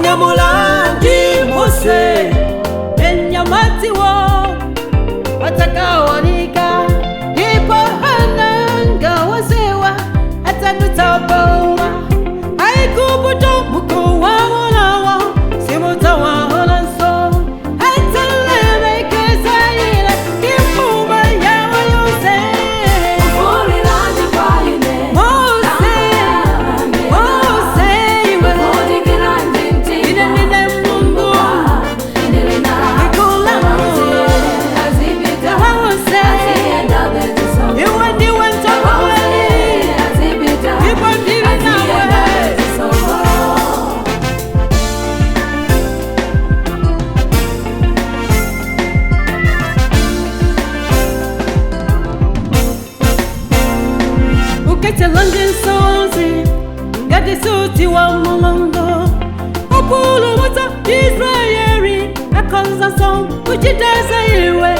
Wanyamulangi Mose enyamati wo watakawanika ipo hananga wasewa atanutabawa haikubuto muko wa mulawa simutawa holanso ataleme kesaila kimuma yawa yose ufuri ranje kwaine Mose iwe ufuri kiranje ntine nine mungu inelena ikula Mose azibita Mose iwe ndiwe ntokaweli azibita ipo ndiwe nawe ukete London sonzi ngati suti wa mulongo opulu wata Israeli akonza song uchitasa iwe